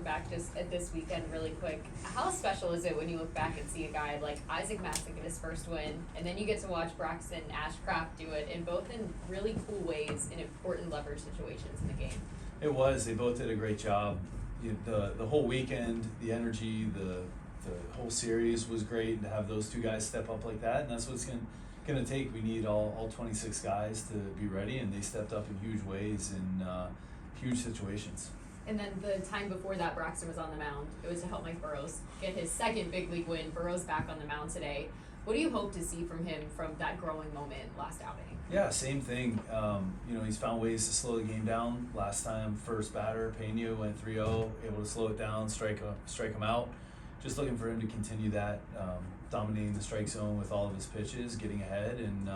look back just at this weekend really quick, how special is it when you look back and see a guy like Isaac Masick get his first win, and then you get to watch Braxton Ashcraft do it, in both in really cool ways in important leverage situations in the game? It was. They both did a great job. The whole weekend, the energy, the whole series was great, and to have those two guys step up like that, and that's what it's going to take. We need all 26 guys to be ready, and they stepped up in huge ways in huge situations. And then the time before that, Braxton was on the mound. It was to help Mike Burrows get his second big league win. Burrows back on the mound today. What do you hope to see from him from that growing moment last outing? Yeah, same thing. He's found ways to slow the game down. Last time, first batter, Pena went 3-0, able to slow it down, strike him out. Just looking for him to continue that, dominating the strike zone with all of his pitches, getting ahead, and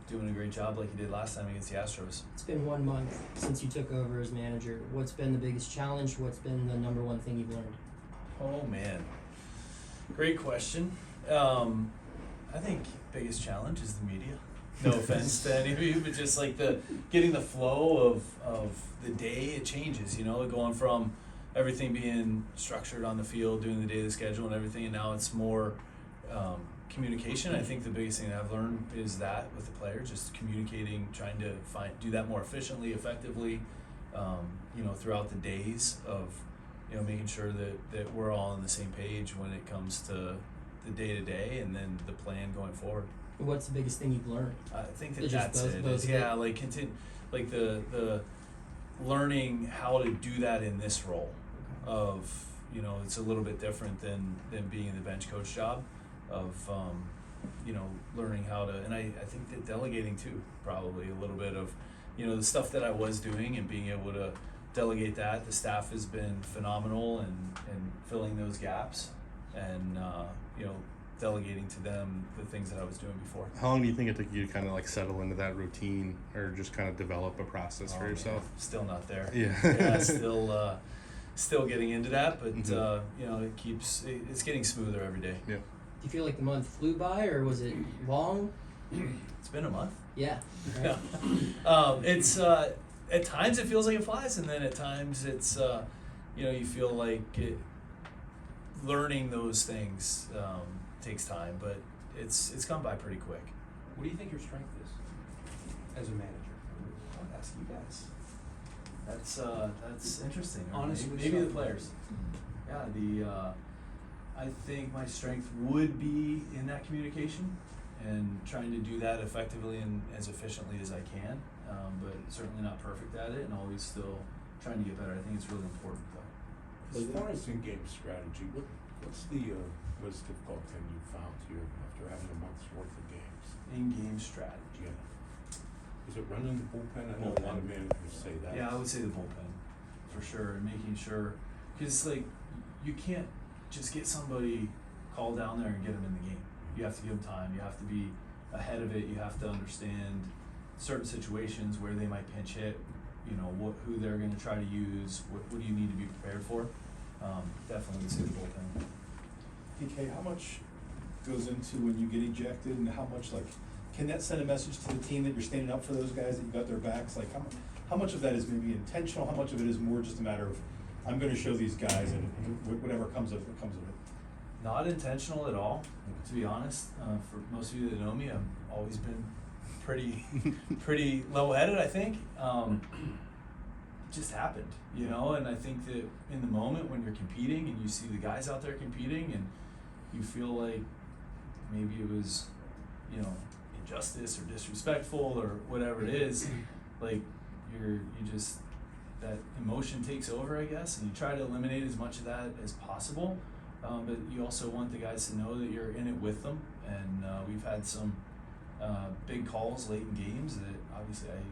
doing a great job like he did last time against the Astros. It's been 1 month since you took over as manager. What's been the biggest challenge? What's been the number one thing you've learned? Oh man, great question. I think biggest challenge is the media. No offense to any of you, but just like getting the flow of the day, it changes. Going from everything being structured on the field, doing the daily schedule and everything, and now it's more communication. I think the biggest thing that I've learned is that with the players, just communicating, trying to do that more efficiently, effectively, throughout the days of, making sure that we're all on the same page when it comes to the day-to-day and then the plan going forward. What's the biggest thing you've learned? I think that's it. The learning how to do that in this role of, it's a little bit different than being in the bench coach job of, learning how to, and I think that delegating too, probably a little bit of, the stuff that I was doing and being able to delegate that. The staff has been phenomenal and filling those gaps and, delegating to them the things that I was doing before. How long do you think it took you to kind of like settle into that routine or just kind of develop a process for yourself? Man, still not there. Yeah. Still getting into that, but it's getting smoother every day. Yeah. Do you feel like the month flew by, or was it long? It's been a month. Yeah. Right. It's at times it feels like it flies, and then at times it's you feel like learning those things takes time, but it's gone by pretty quick. What do you think your strength is as a manager? I'll ask you guys. That's interesting. Honestly, maybe the players. Yeah, I think my strength would be in that communication and trying to do that effectively and as efficiently as I can, but certainly not perfect at it and always still trying to get better. I think it's really important though. As far as in-game strategy, what's the most difficult thing you found here after having a month's worth of games? In-game strategy. Yeah. Is it running the bullpen? I know a lot of managers say that. Yeah, I would say the bullpen, for sure, and making sure, because you can't just get somebody called down there and get them in the game. You have to give them time. You have to be ahead of it. You have to understand certain situations where they might pinch hit. Who they're going to try to use. What do you need to be prepared for? Definitely would say the bullpen. DK, how much goes into when you get ejected, and how much can that send a message to the team that you're standing up for those guys, that you got their backs? How much of that is maybe intentional? How much of it is more just a matter of I'm going to show these guys and whatever comes of it comes of it? Not intentional at all, to be honest. For most of you that know me, I've always been pretty level-headed, I think. It just happened, and I think that in the moment when you're competing and you see the guys out there competing and you feel like maybe it was, injustice or disrespectful or whatever it is, that emotion takes over, I guess, and you try to eliminate as much of that as possible. But you also want the guys to know that you're in it with them, and we've had some big calls late in games that obviously I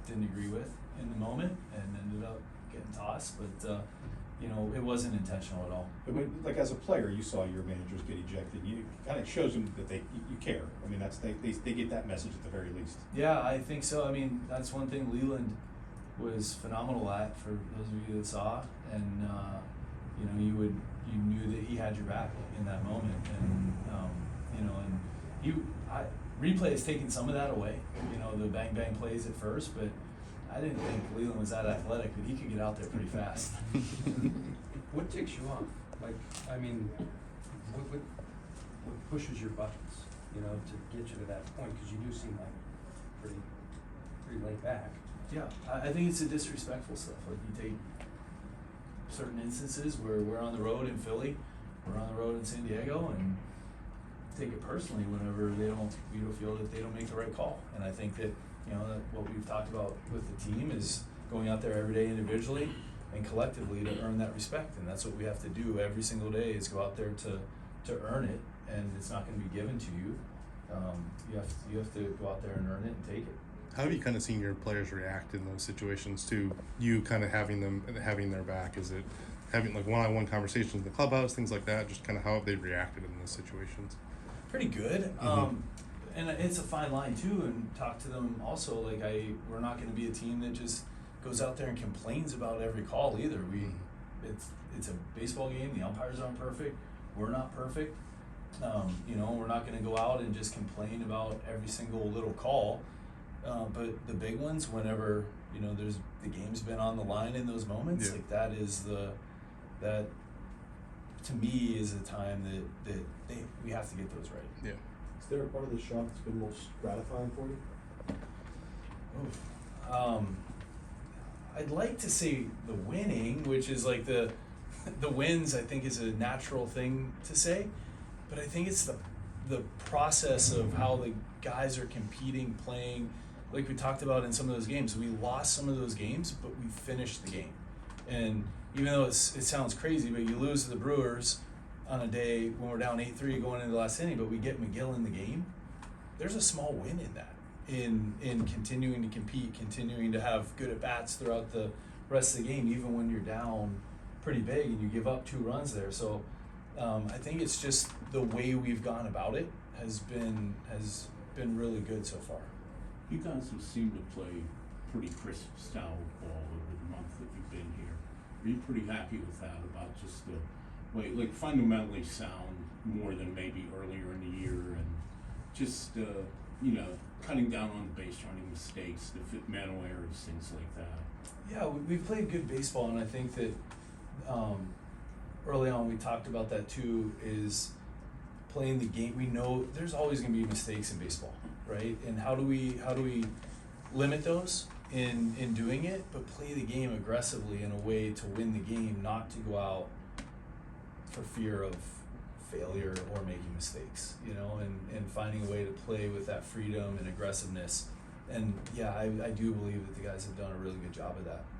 didn't agree with in the moment and ended up getting tossed, but it wasn't intentional at all. But as a player, you saw your managers get ejected. You kind of shows them that you care. I mean, they get that message at the very least. Yeah, I think so. I mean, that's one thing Leland was phenomenal at, for those of you that saw, and you knew that he had your back in that moment, and replay has taken some of that away. The bang bang plays at first, but I didn't think Leland was that athletic, but he could get out there pretty fast. What ticks you off? Like, I mean, what pushes your buttons, you know, to get you to that point? Because you do seem like pretty laid back. Yeah, I think it's the disrespectful stuff. Like you take certain instances where we're on the road in Philly, we're on the road in San Diego, and take it personally whenever we don't feel that they don't make the right call. And I think that, you know, that what we've talked about with the team is going out there every day individually and collectively to earn that respect. And that's what we have to do every single day, is go out there to earn it, and it's not going to be given to you. You have to go out there and earn it and take it. How have you kind of seen your players react in those situations to you kind of having their back? Is it having like one-on-one conversations in the clubhouse, things like that? Just kind of how have they reacted in those situations? Pretty good. Mm-hmm. And it's a fine line too, and talk to them also. Like we're not going to be a team that just goes out there and complains about every call either. It's a baseball game. The umpires aren't perfect. We're not perfect. You know, we're not going to go out and just complain about every single little call. But the big ones, whenever, you know, the game's been on the line in those moments, like that to me is a time that we have to get those right. Yeah. Is there a part of the shot that's been most gratifying for you? I'd like to say the winning, which is like the wins, I think is a natural thing to say, but I think it's the process of how the guys are competing, playing, like we talked about in some of those games. We lost some of those games, but we finished the game. And even though it sounds crazy, but you lose to the Brewers on a day when we're down 8-3 going into the last inning, but we get McGill in the game, there's a small win in that. In continuing to compete, continuing to have good at-bats throughout the rest of the game, even when you're down pretty big and you give up 2 runs there. So I think it's just the way we've gone about it has been really good so far. You guys have seemed to play pretty crisp style of ball over the month that you've been here. Are you pretty happy with that, about just the way, like fundamentally sound more than maybe earlier in the year, and just, you know, cutting down on the base running mistakes, the mental errors, things like that? Yeah, we've played good baseball, and I think that early on we talked about that too, is playing the game. We know there's always going to be mistakes in baseball, right? And how do we limit those in doing it, but play the game aggressively in a way to win the game, not to go out for fear of failure or making mistakes, you know, and finding a way to play with that freedom and aggressiveness. And yeah, I do believe that the guys have done a really good job of that.